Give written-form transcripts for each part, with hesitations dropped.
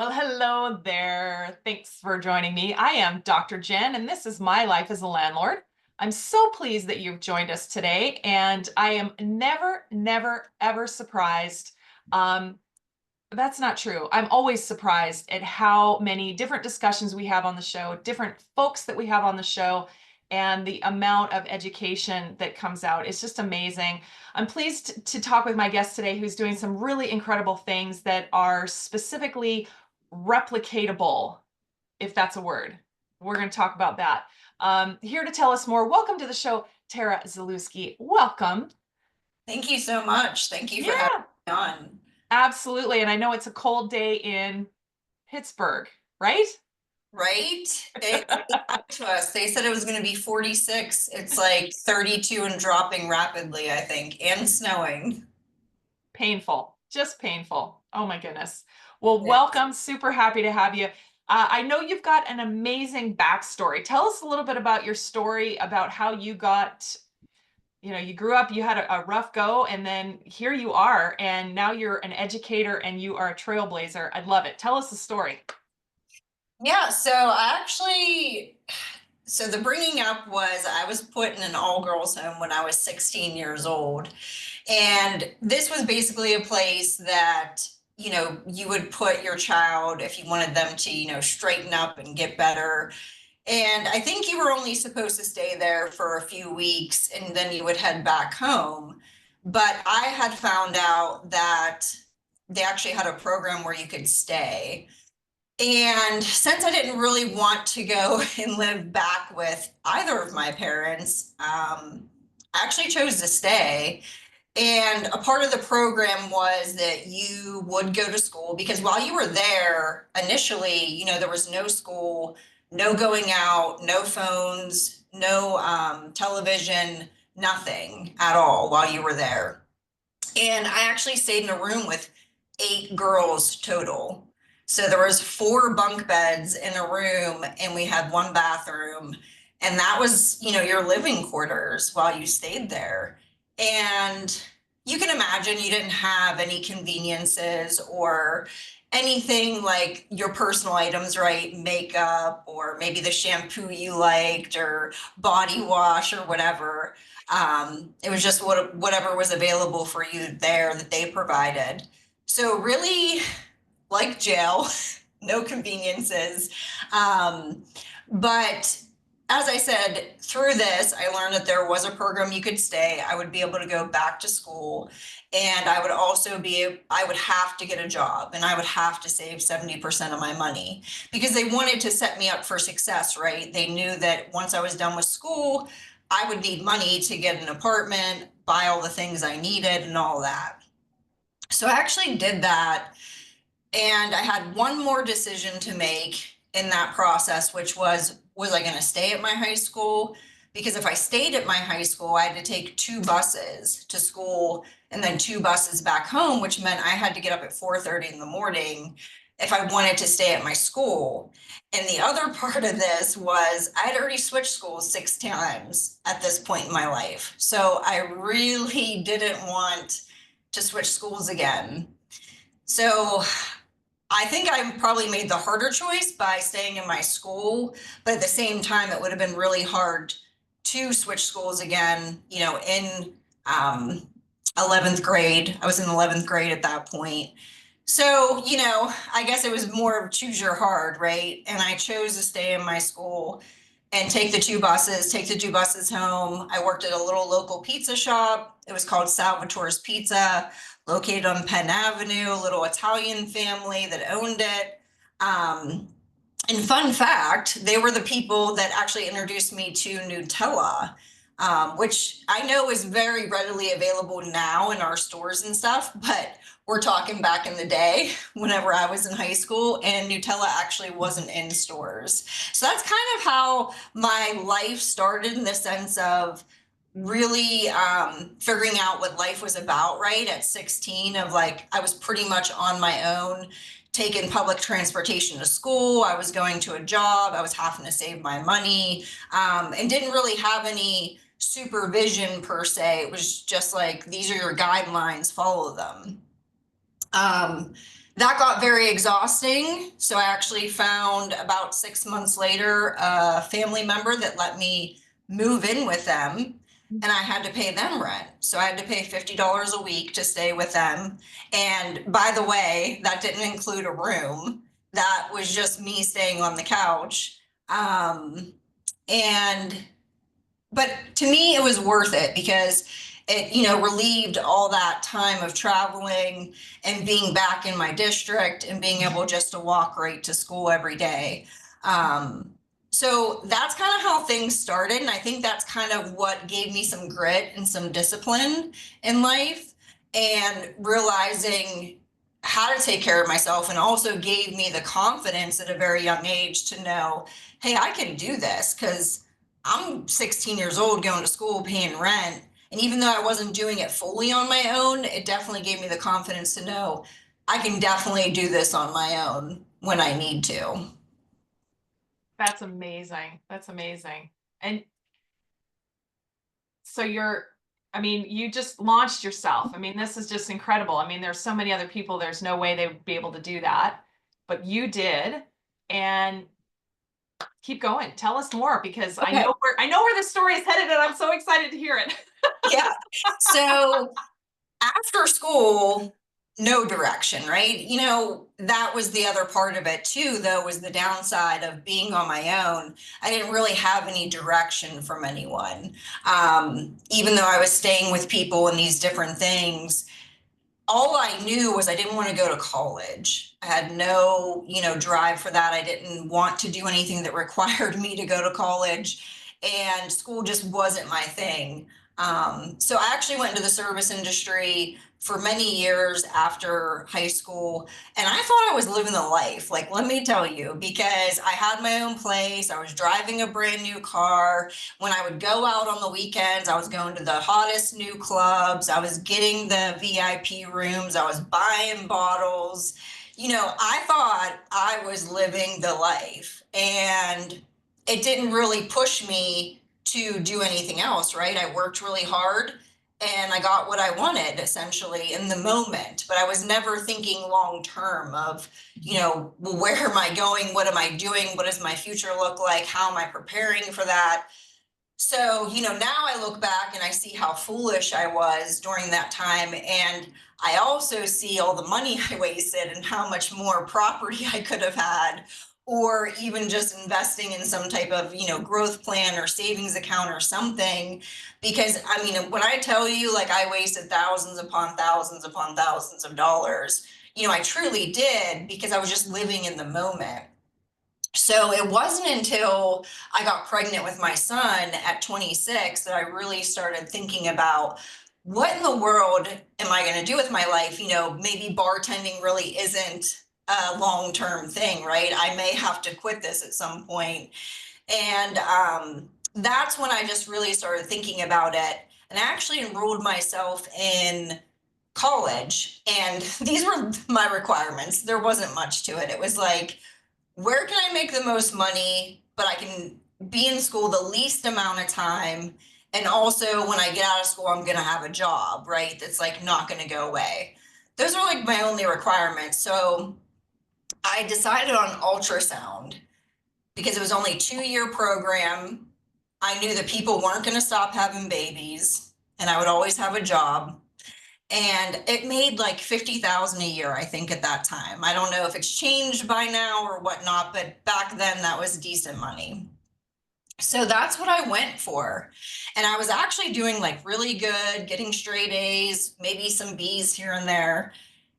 Well, hello there. Thanks for joining me. I am Dr. Jen, and this is my life as a landlord. I'm so pleased that you've joined us today, and I am never, ever surprised. Um, that's not true. I'm always surprised at how many different discussions we have on the show, different folks that we have on the show, and the amount of education that comes out. It's just amazing. I'm pleased to talk with my guest today who's doing some really incredible things that are specifically replicatable, if that's a word. We're going to talk about that. Here to tell us more, welcome to the show, Tara Zaluski. Welcome. Thank you so much. Thank you for having Yeah, me on. absolutely. And I know it's a cold day in Pittsburgh, right? Right? They lied to us. They said it was going to be 46. It's like 32 and dropping rapidly, I think, and snowing. Painful, just painful. Oh my goodness. Well, Yeah. welcome. Super happy to have you. I know you've got an amazing backstory. Tell us a little bit about your story, about how you got, you grew up, you had a rough go, and then here you are, and now you're an educator and you are a trailblazer. I love it. Tell us the story. Yeah, so the bringing up was I was put in an all-girls home when I was 16 years old. And this was basically a place that, you would put your child if you wanted them to, straighten up and get better. And I think you were only supposed to stay there for a few weeks and then you would head back home. But I had found out that they actually had a program where you could stay. And since I didn't really want to go and live back with either of my parents, I actually chose to stay. And a part of the program was that you would go to school because while you were there, initially, there was no school, no going out, no phones, no television, nothing at all while you were there. And I actually stayed in a room with 8 girls total. So there was 4 bunk beds in a room and we had one bathroom. And that was, your living quarters while you stayed there. And you can imagine you didn't have any conveniences or anything like your personal items, right? Makeup or maybe the shampoo you liked or body wash or whatever. It was just whatever was available for you there that they provided. So really like jail, no conveniences. Um, but as I said, through this, I learned that there was a program you could stay. I would be able to go back to school. And I would have to get a job and I would have to save 70% of my money because they wanted to set me up for success, right? They knew that once I was done with school, I would need money to get an apartment, buy all the things I needed and all that. So I actually did that. And I had one more decision to make in that process, which was I going to stay at my high school? Because if I stayed at my high school, I had to take 2 buses to school and then 2 buses back home, which meant I had to get up at 4:30 in the morning if I wanted to stay at my school. And the other part of this was I'd already switched schools 6 times at this point in my life. So I really didn't want to switch schools again. So I think I probably made the harder choice by staying in my school, but at the same time, it would have been really hard to switch schools again, in 11th grade. I was in 11th grade at that point. So, I guess it was more of choose your hard, right? And I chose to stay in my school and take the 2 buses home. I worked at a little local pizza shop. It was called Salvatore's Pizza, located on Penn Avenue, a little Italian family that owned it. Um, and fun fact, they were the people that actually introduced me to Nutella, which I know is very readily available now in our stores and stuff, but we're talking back in the day whenever I was in high school and Nutella actually wasn't in stores. So that's kind of how my life started in the sense of really figuring out what life was about, right? At 16 of like, I was pretty much on my own, taking public transportation to school. I was going to a job. I was having to save my money and didn't really have any supervision per se. It was just like, these are your guidelines, follow them. Um, that got very exhausting. So I actually found about 6 months later a family member that let me move in with them. And I had to pay them rent. So I had to pay $50 a week to stay with them. And by the way, that didn't include a room. That was just me staying on the couch. Um, and but to me it was worth it because it, relieved all that time of traveling and being back in my district and being able just to walk right to school every day. um, so that's kind of how things started, and I think that's kind of what gave me some grit and some discipline in life, and realizing how to take care of myself, and also gave me the confidence at a very young age to know, hey, I can do this, because I'm 16 years old going to school, paying rent. And even though I wasn't doing it fully on my own, it definitely gave me the confidence to know I can definitely do this on my own when I need to. That's amazing. That's amazing. And so you're, I mean, you just launched yourself. I mean, this is just incredible. I mean, there's so many other people, there's no way they would be able to do that, but you did. And keep going. Tell us more because Okay. I know where this story is headed and I'm so excited to hear it. Yeah. So after school, no direction, right? That was the other part of it too, though, was the downside of being on my own. I didn't really have any direction from anyone. Even though I was staying with people and these different things, all I knew was I didn't want to go to college. I had no, drive for that. I didn't want to do anything that required me to go to college, and school just wasn't my thing. So I actually went into the service industry for many years after high school, and I thought I was living the life. Like, let me tell you, because I had my own place, I was driving a brand new car. When I would go out on the weekends, I was going to the hottest new clubs. I was getting the VIP rooms. I was buying bottles. I thought I was living the life, and it didn't really push me to do anything else, right? I worked really hard and I got what I wanted essentially in the moment, but I was never thinking long term of, well, where am I going? What am I doing? What does my future look like? How am I preparing for that? So, now I look back and I see how foolish I was during that time. And I also see all the money I wasted and how much more property I could have had, or even just investing in some type of, growth plan or savings account or something. Because I mean, when I tell you, like, I wasted thousands upon thousands of dollars, I truly did, because I was just living in the moment. So it wasn't until I got pregnant with my son at 26 that I really started thinking about, what in the world am I going to do with my life? Maybe bartending really isn't a long-term thing, right? I may have to quit this at some point. And that's when I just really started thinking about it. And I actually enrolled myself in college. And these were my requirements. There wasn't much to it. It was like, where can I make the most money, but I can be in school the least amount of time. And also, when I get out of school, I'm going to have a job, right? That's like not going to go away. Those are like my only requirements. So I decided on ultrasound because it was only a 2-year program. I knew that people weren't going to stop having babies and I would always have a job. And it made like 50,000 a year, I think, at that time. I don't know if it's changed by now or whatnot, but back then that was decent money. So that's what I went for. And I was actually doing like really good, getting straight A's, maybe some B's here and there.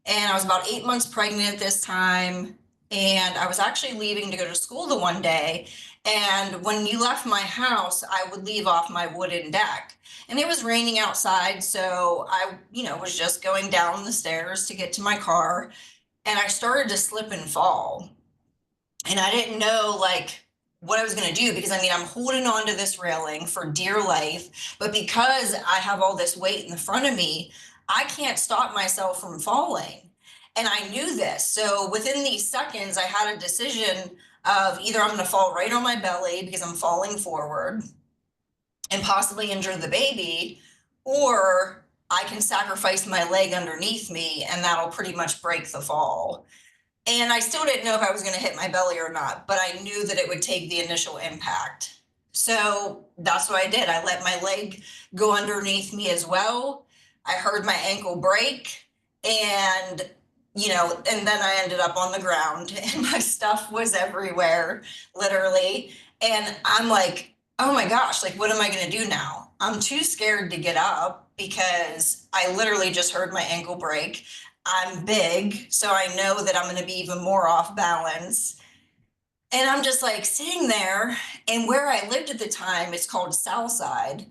And I was about 8 months pregnant at this time. And I was actually leaving to go to school the one day. And when you left my house, I would leave off my wooden deck. And it was raining outside. So I, was just going down the stairs to get to my car. And I started to slip and fall. And I didn't know like what I was going to do, because I mean, I'm holding on to this railing for dear life, but because I have all this weight in the front of me, I can't stop myself from falling. And I knew this. So within these seconds, I had a decision of either I'm going to fall right on my belly because I'm falling forward and possibly injure the baby, or I can sacrifice my leg underneath me and that'll pretty much break the fall. And I still didn't know if I was going to hit my belly or not, but I knew that it would take the initial impact. So that's what I did. I let my leg go underneath me as well. I heard my ankle break and, and then I ended up on the ground and my stuff was everywhere, literally. And I'm like, oh my gosh, like, what am I going to do now? I'm too scared to get up because I literally just heard my ankle break. I'm big, so I know that I'm going to be even more off balance. And I'm just like sitting there, and where I lived at the time, it's called South Side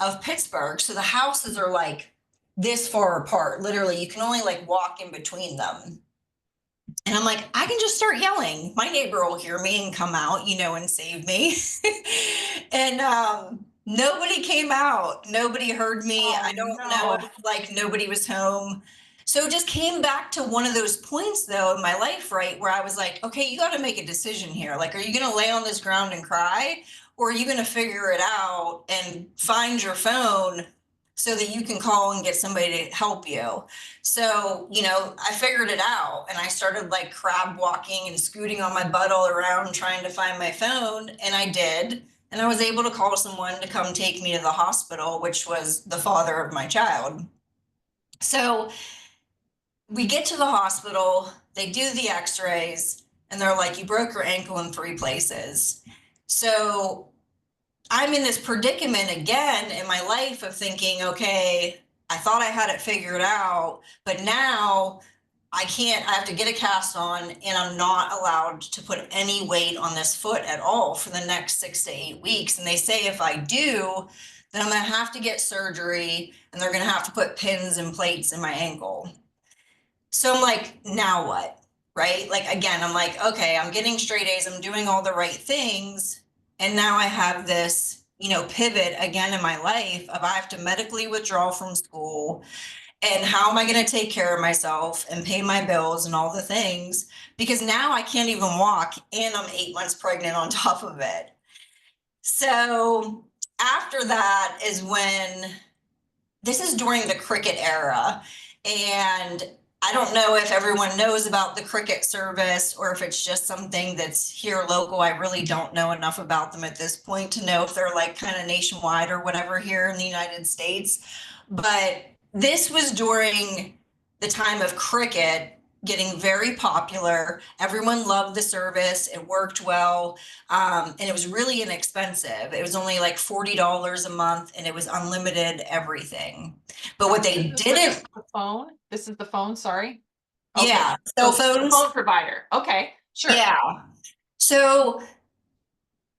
of Pittsburgh. So the houses are like this far apart. Literally, you can only like walk in between them. And I'm like, I can just start yelling. My neighbor will hear me and come out, and save me. And nobody came out. Nobody heard me. Oh I don't know no. if like nobody was home. So it just came back to one of those points though in my life, right, where I was like, okay, you got to make a decision here. Like, are you going to lay on this ground and cry? Or are you going to figure it out and find your phone so that you can call and get somebody to help you? So, I figured it out and I started like crab walking and scooting on my butt all around trying to find my phone. And I did. And I was able to call someone to come take me to the hospital, which was the father of my child. So we get to the hospital, they do the x-rays, and they're like, you broke your ankle in 3 places. So I'm in this predicament again in my life of thinking, okay, I thought I had it figured out, but now I can't, I have to get a cast on and I'm not allowed to put any weight on this foot at all for the next 6 to 8 weeks. And they say if I do, then I'm going to have to get surgery and they're going to have to put pins and plates in my ankle. So I'm like, now what? Right? Like, again, I'm like, okay, I'm getting straight A's, I'm doing all the right things. And now I have this, pivot again in my life of I have to medically withdraw from school. And how am I going to take care of myself and pay my bills and all the things? Because now I can't even walk and I'm 8 months pregnant on top of it. So after that is when this is during the cricket era. And I don't know if everyone knows about the cricket service or if it's just something that's here local. I really don't know enough about them at this point to know if they're like kind of nationwide or whatever here in the United States. But this was during the time of cricket getting very popular. Everyone loved the service. It worked well. And it was really inexpensive. It was only like $40 a month and it was unlimited everything. But what This they is for didn't, just the phone. This is the phone, sorry. Okay, yeah, so cell this is the phones. phone provider. Okay, sure. Yeah. So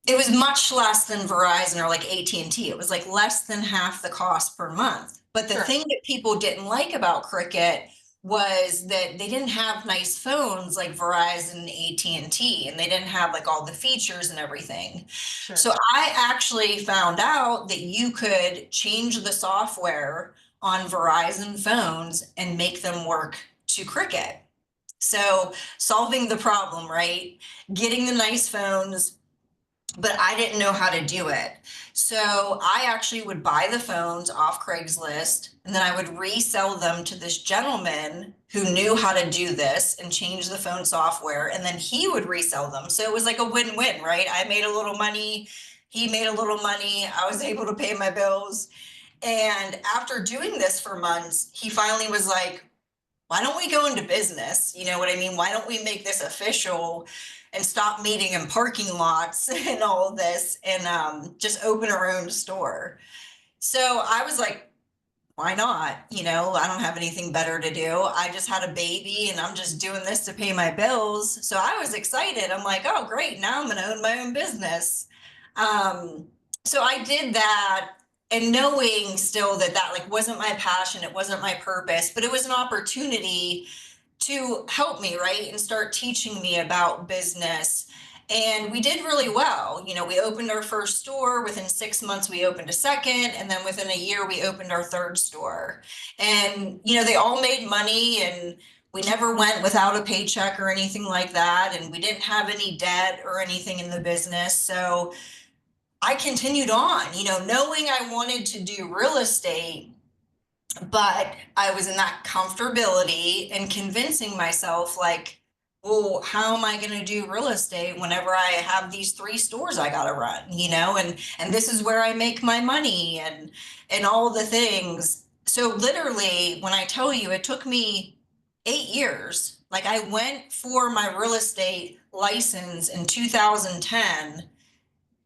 it was much less than Verizon or like AT&T. It was like less than half the cost per month. But the Sure. thing that people didn't like about Cricket was that they didn't have nice phones like Verizon and AT&T, and they didn't have like all the features and everything. Sure. So I actually found out that you could change the software on Verizon phones and make them work to Cricket. So solving the problem, right? Getting the nice phones, but I didn't know how to do it. So I actually would buy the phones off Craigslist and then I would resell them to this gentleman who knew how to do this and change the phone software. And then he would resell them. So it was like a win-win, right? I made a little money. He made a little money. I was able to pay my bills. And after doing this for months, he finally was like, why don't we go into business? You know what I mean? Why don't we make this official and stop meeting in parking lots and all this and just open our own store? So I was like, why not? I don't have anything better to do. I just had a baby and I'm just doing this to pay my bills. So I was excited. I'm like, oh, great. Now I'm going to own my own business. Um, so I did that and knowing still that that like wasn't my passion, it wasn't my purpose, but it was an opportunity to help me, right? And start teaching me about business. And we did really well. We opened our first store. Within 6 months, we opened a second. And then within a year, we opened our third store. And, they all made money and we never went without a paycheck or anything like that. And we didn't have any debt or anything in the business. So I continued on, knowing I wanted to do real estate. But I was in that comfortability and convincing myself, like, well, how am I going to do real estate whenever I have these three stores I got to run, and this is where I make my money and all the things. So literally, when I tell you, it took me 8 years. Like, I went for my real estate license in 2010,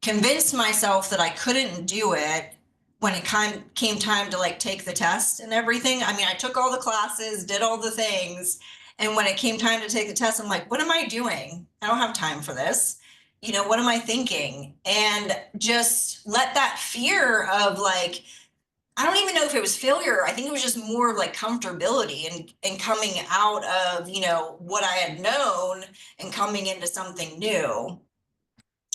convinced myself that I couldn't do it when it came time to like take the test and everything. I mean, I took all the classes, did all the things. And when it came time to take the test, I'm like, what am I doing? I don't have time for this. What am I thinking? And just let that fear of like, I don't even know if it was failure. I think it was just more of like comfortability and coming out of, what I had known and coming into something new.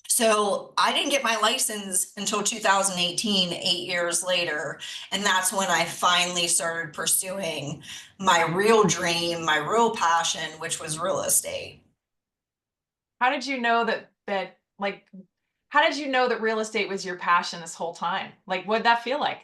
So I didn't get my license until 2018, 8 years later. And that's when I finally started pursuing my real dream, my real passion, which was real estate. How did you know that like how did you know that real estate was your passion this whole time? Like what'd that feel like?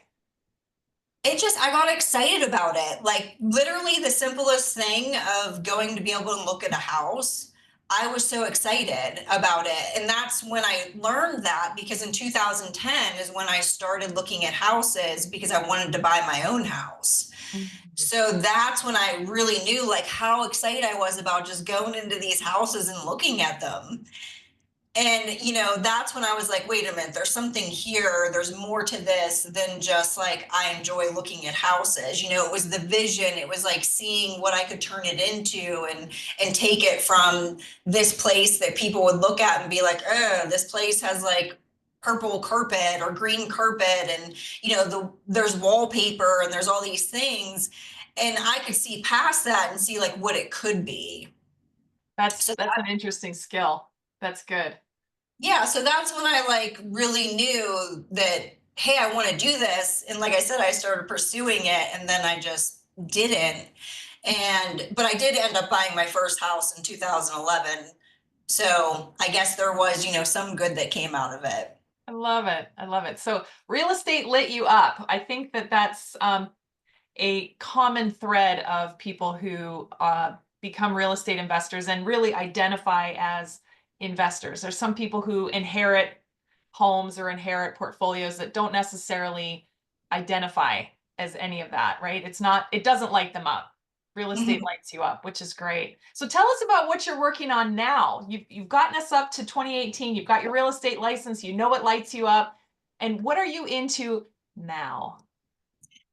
I got excited about it. Like literally the simplest thing of going to be able to look at a house. I was so excited about it. And that's when I learned that, because in 2010 is when I started looking at houses because I wanted to buy my own house. Mhm. So that's when I really knew like how excited I was about just going into these houses and looking at them. And, that's when I was like, wait a minute, there's something here. There's more to this than just like, I enjoy looking at houses. It was the vision. It was like seeing what I could turn it into and take it from this place that people would look at and be like, oh, this place has like purple carpet or green carpet. And, there's wallpaper and there's all these things. And I could see past that and see like what it could be. So That's an interesting skill. That's good. yeah, so that's when I like really knew that, hey, I want to do this. And like I said, I started pursuing it and then I just didn't. But I did end up buying my first house in 2011. So I guess there was, some good that came out of it. I love it. I love it. So real estate lit you up. I think that that's a common thread of people who become real estate investors and really identify as investors. There's some people who inherit homes or inherit portfolios that don't necessarily identify as any of that, right? It doesn't light them up. Real estate Mhm. lights you up, which is great. So tell us about what you're working on now. You've gotten us up to 2018. You've got your real estate license. You know what lights you up. And what are you into now?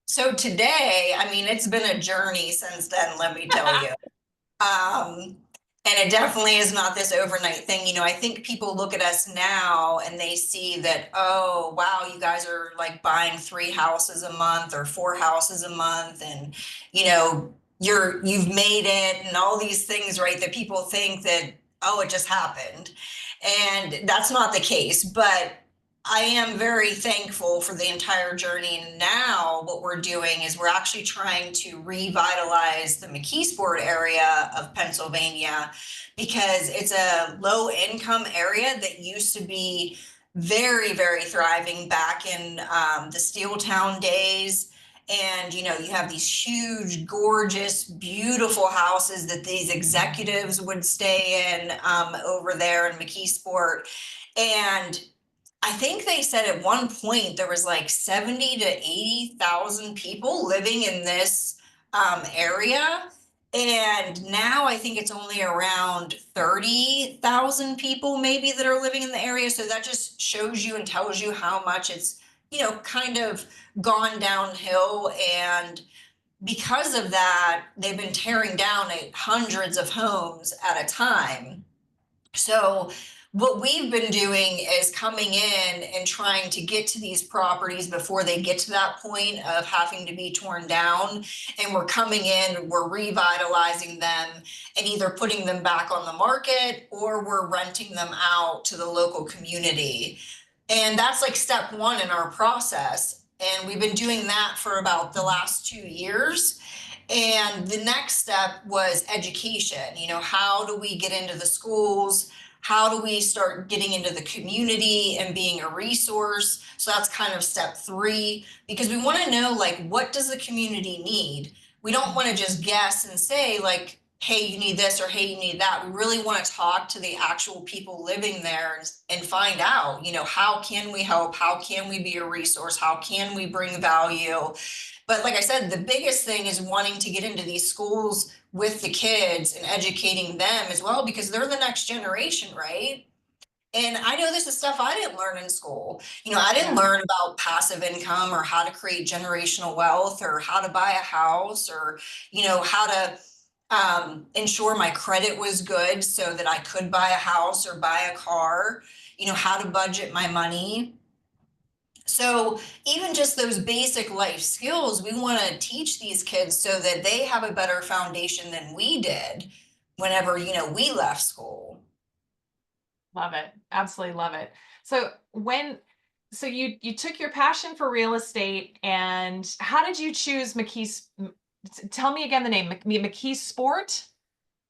So today, I mean, it's been a journey since then, let me tell you. Um, and it definitely is not this overnight thing. I think people look at us now and they see that, oh, wow, you guys are like buying three houses a month or four houses a month. And, you've made it and all these things, right? That people think that, oh, it just happened. And that's not the case. But I am very thankful for the entire journey. And now what we're doing is we're actually trying to revitalize the McKeesport area of Pennsylvania, because it's a low income area that used to be very, very thriving back in the Steel Town days. And you have these huge, gorgeous, beautiful houses that these executives would stay in over there in McKeesport. And I think they said at one point there was like 70 to 80,000 people living in this area. And now I think it's only around 30,000 people maybe that are living in the area. So that just shows you and tells you how much it's, kind of gone downhill. And because of that, they've been tearing down hundreds of homes at a time. So what we've been doing is coming in and trying to get to these properties before they get to that point of having to be torn down. And we're coming in, we're revitalizing them and either putting them back on the market or we're renting them out to the local community. And that's like step one in our process. And we've been doing that for about the last 2 years. And the next step was education. How do we get into the schools? How do we start getting into the community and being a resource? So that's kind of step 3, because we want to know, like, what does the community need? We don't want to just guess and say, like, hey, you need this, or hey, you need that. We really want to talk to the actual people living there and find out, how can we help? How can we be a resource? How can we bring value? But like I said, the biggest thing is wanting to get into these schools with the kids and educating them as well, because they're the next generation, right? And I know this is stuff I didn't learn in school. I didn't Yeah. learn about passive income, or how to create generational wealth, or how to buy a house, or, how to ensure my credit was good so that I could buy a house or buy a car, how to budget my money. So even just those basic life skills, we want to teach these kids so that they have a better foundation than we did whenever, we left school. Love it. Absolutely love it. So you took your passion for real estate, and how did you choose tell me again the name, McKee Sport?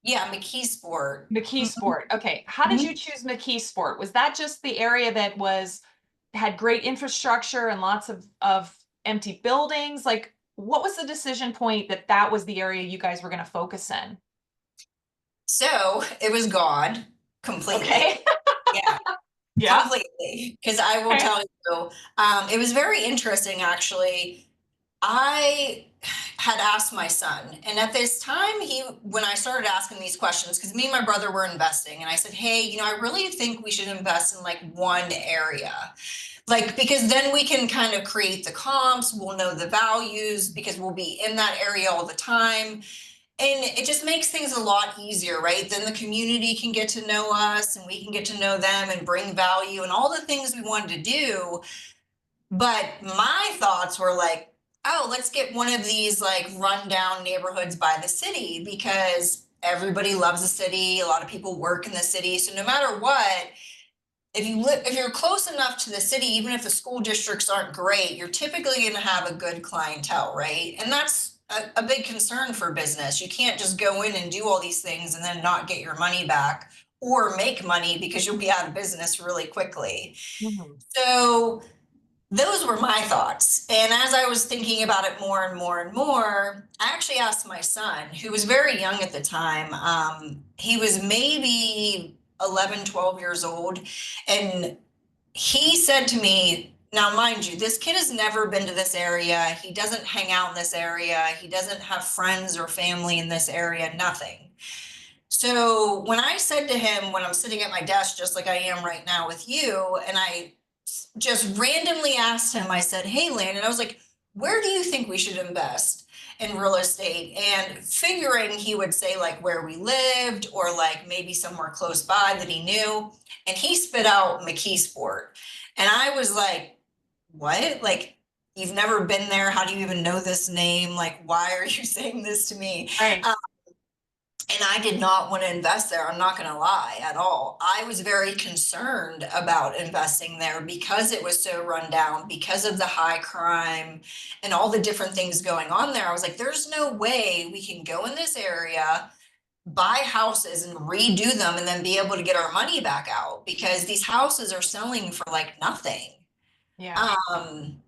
Yeah, McKeesport. McKee Sport. Okay. How did you Mhm. choose McKee Sport? Was that just the area that had great infrastructure and lots of empty buildings? Like, what was the decision point that that was the area you guys were going to focus in? So it was God completely. Okay. Yeah, Yeah. completely. Because I will Okay. tell you, it was very interesting actually. I had asked my son, and at this time, when I started asking these questions, because me and my brother were investing, and I said, hey, I really think we should invest in like one area. Like, because then we can kind of create the comps, we'll know the values because we'll be in that area all the time. And it just makes things a lot easier, right? Then the community can get to know us and we can get to know them and bring value and all the things we wanted to do. But my thoughts were like, oh, let's get one of these like rundown neighborhoods by the city, because everybody loves the city. A lot of people work in the city. So no matter what, if you're close enough to the city, even if the school districts aren't great, you're typically going to have a good clientele, right? And that's a big concern for business. You can't just go in and do all these things and then not get your money back or make money, because you'll be out of business really quickly. Mhm. So those were my thoughts. And as I was thinking about it more and more and more, I actually asked my son, who was very young at the time. He was maybe 11, 12 years old. And he said to me, now, mind you, this kid has never been to this area. He doesn't hang out in this area. He doesn't have friends or family in this area, nothing. So when I said to him, when I'm sitting at my desk, just like I am right now with you, and I just randomly asked him, I said, hey, Landon, I was like, where do you think we should invest in real estate? And figuring he would say like where we lived, or like maybe somewhere close by that he knew. And he spit out McKeesport. And I was like, what? Like, you've never been there? How do you even know this name? Like, why are you saying this to me? Right. And I did not want to invest there. I'm not going to lie at all. I was very concerned about investing there because it was so run down, because of the high crime and all the different things going on there. I was like, there's no way we can go in this area, buy houses and redo them, and then be able to get our money back out, because these houses are selling for like nothing. Yeah. Um,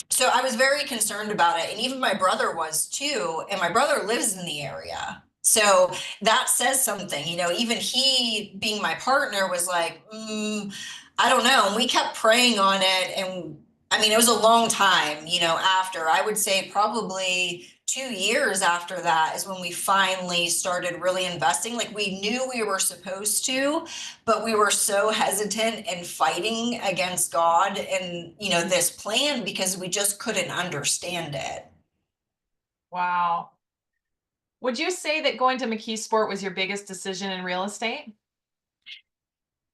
so I was very concerned about it. And even my brother was too. And my brother lives in the area. So that says something, even he being my partner was like, I don't know. And we kept praying on it. And I mean, it was a long time, after. I would say probably 2 years after that is when we finally started really investing. Like, we knew we were supposed to, but we were so hesitant and fighting against God and, this plan, because we just couldn't understand it. Wow. Would you say that going to McKee Sport was your biggest decision in real estate?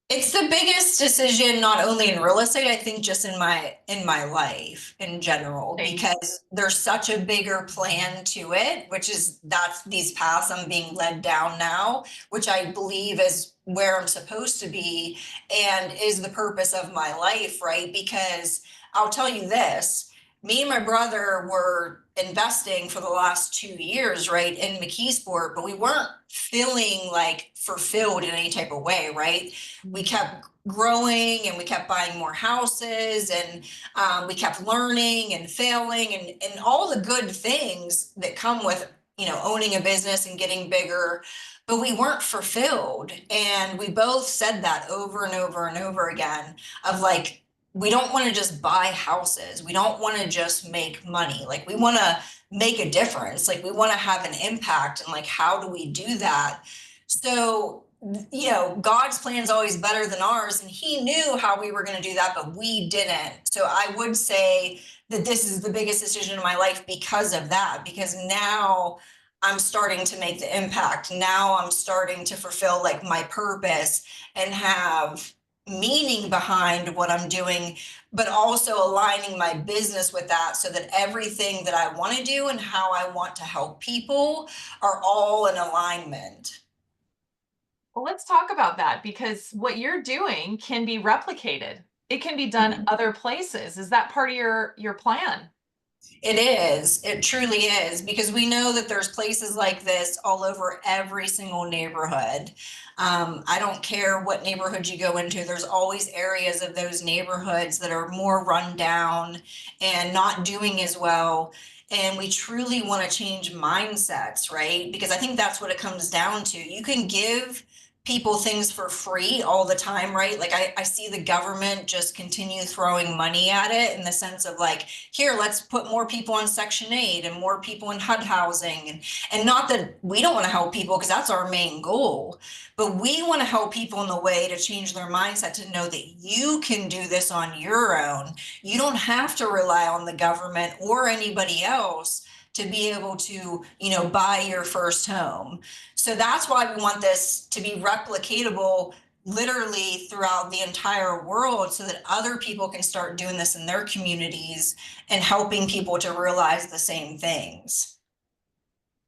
It's the biggest decision, not only in real estate, I think just in my life in general, Same. because there's such a bigger plan to it, which is that's these paths I'm being led down now, which I believe is where I'm supposed to be and is the purpose of my life, right? Because I'll tell you this, me and my brother were investing for the last 2 years, right, in McKeesport, but we weren't feeling like fulfilled in any type of way, right? We kept growing and we kept buying more houses, and we kept learning and failing, and all the good things that come with, owning a business and getting bigger, but we weren't fulfilled. And we both said that over and over and over again of like, we don't want to just buy houses. We don't want to just make money. Like, we want to make a difference. Like, we want to have an impact. And like, how do we do that? So, God's plan is always better than ours. And he knew how we were going to do that, but we didn't. So I would say that this is the biggest decision in my life because of that, because now I'm starting to make the impact. Now I'm starting to fulfill like my purpose and have meaning behind what I'm doing, but also aligning my business with that so that everything that I want to do and how I want to help people are all in alignment. Well, let's talk about that because what you're doing can be replicated. It can be done other places. Is that part of your plan? It is. It truly is, because we know that there's places like this all over every single neighborhood. I don't care what neighborhood you go into, there's always areas of those neighborhoods that are more run down and not doing as well. And we truly want to change mindsets, right? Because I think that's what it comes down to. You can give people things for free all the time, right? Like, I see the government just continue throwing money at it in the sense of like, here, let's put more people on Section 8 and more people in HUD housing. And not that we don't want to help people, because that's our main goal, but we want to help people in the way to change their mindset, to know that you can do this on your own. You don't have to rely on the government or anybody else to be able to, buy your first home. So that's why we want this to be replicatable literally throughout the entire world, so that other people can start doing this in their communities and helping people to realize the same things.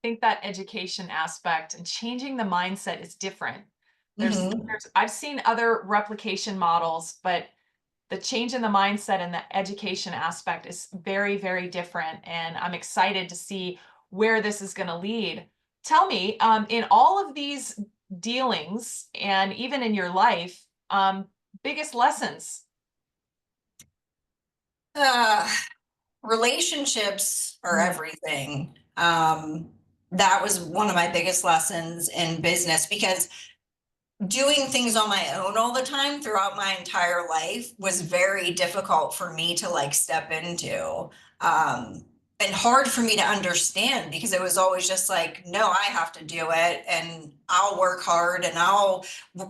I think that education aspect and changing the mindset is different. Mhm. I've seen other replication models, but the change in the mindset and the education aspect is very, very different. And I'm excited to see where this is going to lead. Tell me, in all of these dealings and even in your life, biggest lessons. Uh, Relationships are Mm. everything. That was one of my biggest lessons in business, because doing things on my own all the time throughout my entire life was very difficult for me to like step into. And hard for me to understand, because it was always just like, no, I have to do it, and I'll work hard and I'll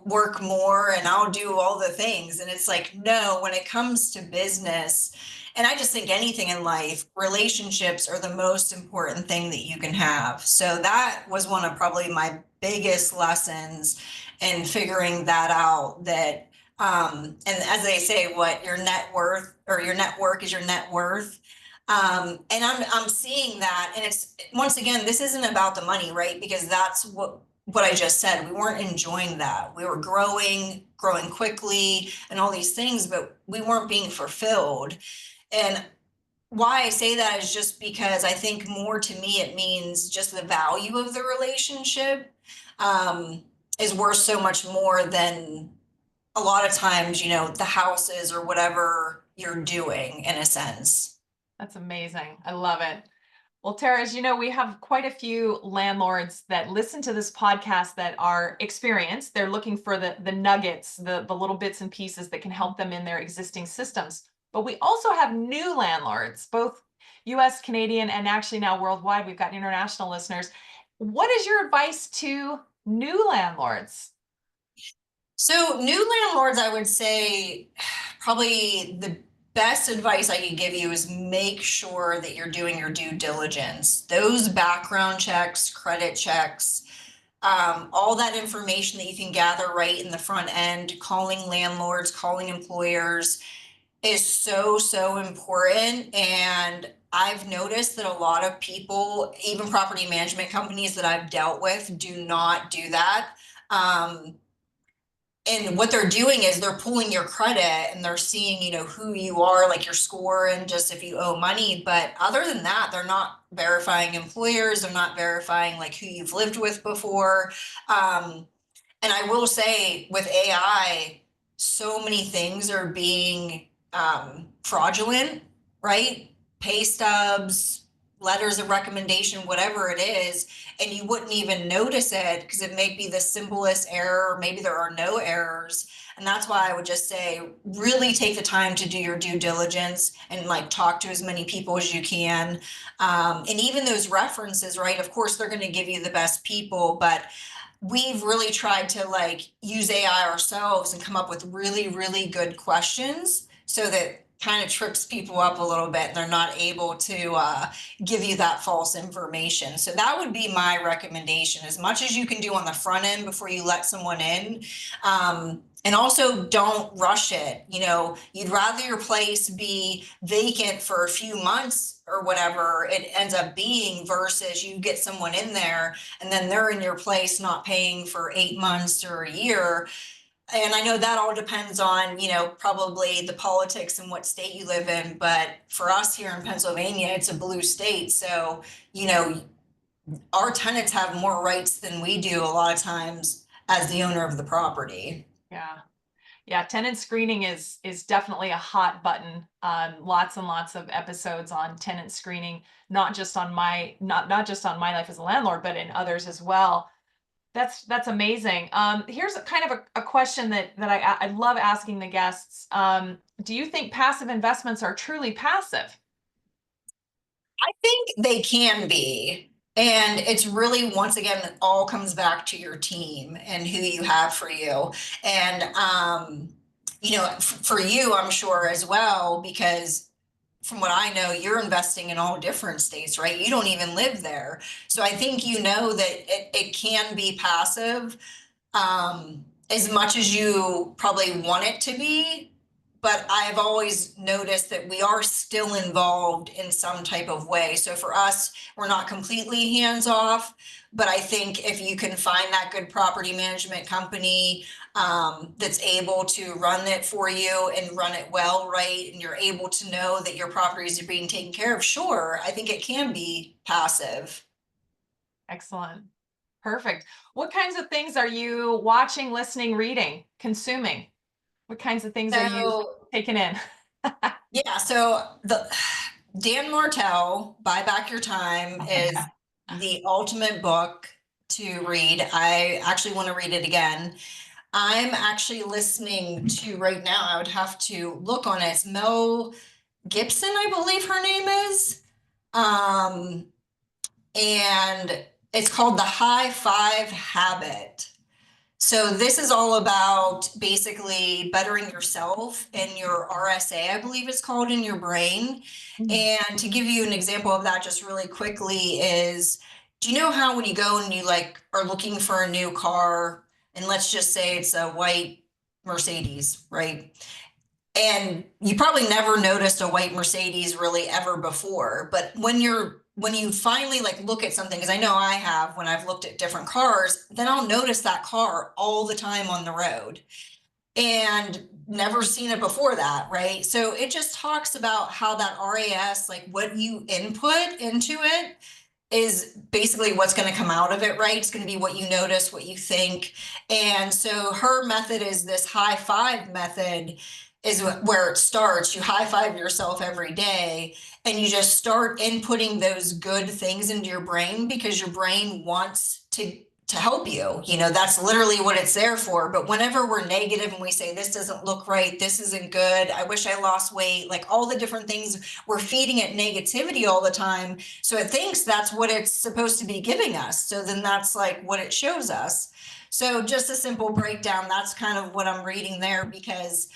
work more and I'll do all the things. And it's like, no, when it comes to business, and I just think anything in life, relationships are the most important thing that you can have. So that was one of probably my biggest lessons, and figuring that out, that and as they say, what your net worth or your network is your net worth. And I'm seeing that, and it's, once again, this isn't about the money, right? Because that's what I just said. We weren't enjoying that. We were growing quickly and all these things, but we weren't being fulfilled. And why I say that is just because I think more to me, it means just the value of the relationship um, is worth so much more than a lot of times, the houses or whatever you're doing, in a sense. That's amazing. I love it. Well, Tara, as you know, we have quite a few landlords that listen to this podcast that are experienced. They're looking for the nuggets, the little bits and pieces that can help them in their existing systems. But we also have new landlords, both US, Canadian, and actually now worldwide. We've got international listeners. What is your advice to new landlords? So, new landlords, I would say probably the best advice I could give you is make sure that you're doing your due diligence. Those background checks, credit checks, all that information that you can gather right in the front end, calling landlords, calling employers, is so, so important. And I've noticed that a lot of people, even property management companies that I've dealt with, do not do that. And what they're doing is they're pulling your credit, and they're seeing, who you are, like your score, and just if you owe money. But other than that, they're not verifying employers, they're not verifying like who you've lived with before. Um, and I will say with AI, so many things are being fraudulent, right? Pay stubs, letters of recommendation, whatever it is, and you wouldn't even notice it because it may be the simplest error, maybe there are no errors. And that's why I would just say really take the time to do your due diligence and like talk to as many people as you can. And even those references, right? Of course, they're going to give you the best people, but we've really tried to like use AI ourselves and come up with really, really good questions so that kind of trips people up a little bit and they're not able to give you that false information. So that would be my recommendation, as much as you can do on the front end before you let someone in. And also don't rush it. You know, you'd rather your place be vacant for a few months or whatever it ends up being versus you get someone in there and then they're in your place not paying for 8 months or a year. And I know that all depends on, you know, probably the politics and what state you live in. But for us here in Pennsylvania, it's a blue state. So, you know, our tenants have more rights than we do a lot of times as the owner of the property. Yeah. Yeah, tenant screening is definitely a hot button. Lots and lots of episodes on tenant screening, not just on not just on my life as a landlord, but in others as well. That's amazing. Here's a kind of a question that I love asking the guests. Do you think passive investments are truly passive? I think they can be. And it's really, once again, it all comes back to your team and who you have for you. And, you know, for you, I'm sure as well, because from what I know, you're investing in all different states, right? You don't even live there. So I think you know that it can be passive as much as you probably want it to be. But I've always noticed that we are still involved in some type of way. So for us, we're not completely hands off, but I think if you can find that good property management company that's able to run it for you and run it well, right? And you're able to know that your properties are being taken care of, sure, I think it can be passive. Excellent. Perfect. What kinds of things are you watching, listening, reading, consuming? What kinds of things are you So taking in? yeah, so the Dan Martell, Buy Back Your Time, Oh, is yeah. the ultimate book to read. I actually want to read it again. I'm actually listening to right now, I would have to look on it. It's Mel Gibson, I believe her name is. Um, and it's called The High Five Habit. So this is all about basically bettering yourself and your RSA, I believe it's called, in your brain. Mm. And to give you an example of that just really quickly is, do you know how when you go and you like are looking for a new car, and let's just say it's a white Mercedes, right? And you probably never noticed a white Mercedes really ever before, but when you finally like look at something, because I know I have when I've looked at different cars, then I'll notice that car all the time on the road and never seen it before that, right? So it just talks about how that RAS, like what you input into it, is basically what's going to come out of it, right? It's going to be what you notice, what you think. And so her method is this high five method, is where it starts. You high five yourself every day and you just start inputting those good things into your brain because your brain wants to help you. You know, that's literally what it's there for. But whenever we're negative and we say, this doesn't look right, this isn't good, I wish I lost weight, like all the different things, we're feeding it negativity all the time. So it thinks that's what it's supposed to be giving us. So then that's like what it shows us. So just a simple breakdown, that's kind of what I'm reading there because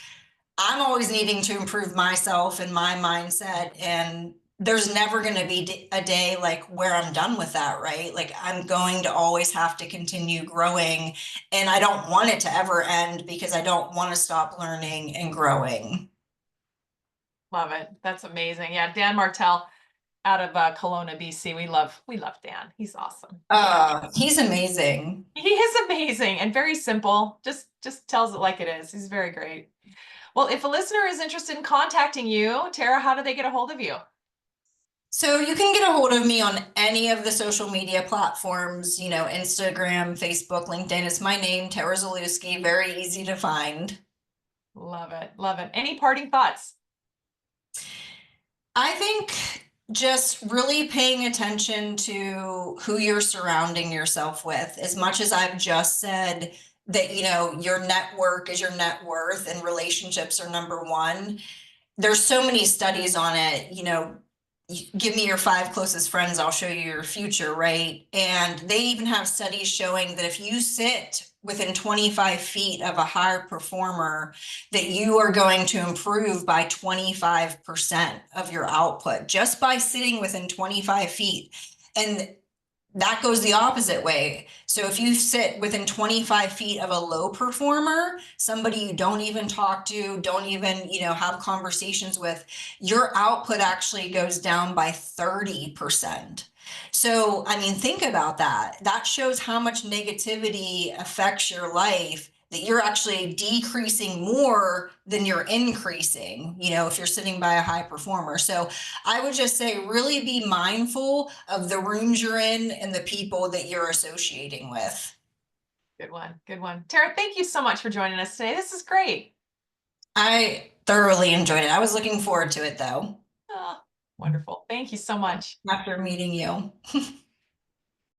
I'm always needing to improve myself and my mindset. And there's never going to be a day like where I'm done with that, right? Like I'm going to always have to continue growing. And I don't want it to ever end because I don't want to stop learning and growing. Love it. That's amazing. Yeah, Dan Martell out of Kelowna, BC. We love Dan. He's awesome. Yeah. He's amazing. He is amazing and very simple. Just tells it like it is. He's very great. Well, if a listener is interested in contacting you, Tara, how do they get a hold of you? So you can get a hold of me on any of the social media platforms, Instagram, Facebook, LinkedIn. It's my name, Tara Zaluski, very easy to find. Love it. Love it. Any parting thoughts? I think just really paying attention to who you're surrounding yourself with, as much as I've just said that, your network is your net worth and relationships are number one. There's so many studies on it, give me your five closest friends, I'll show you your future, right? And they even have studies showing that if you sit within 25 feet of a higher performer, that you are going to improve by 25% of your output just by sitting within 25 feet. And that goes the opposite way. So if you sit within 25 feet of a low performer, somebody you don't even talk to, don't even, have conversations with, your output actually goes down by 30%. So, I mean, think about that. That shows how much negativity affects your life, that you're actually decreasing more than you're increasing, if you're sitting by a high performer. So I would just say really be mindful of the rooms you're in and the people that you're associating with. Good one. Good one. Tara, thank you so much for joining us today. This is great. I thoroughly enjoyed it. I was looking forward to it though, Oh, wonderful. Thank you so much. after meeting you.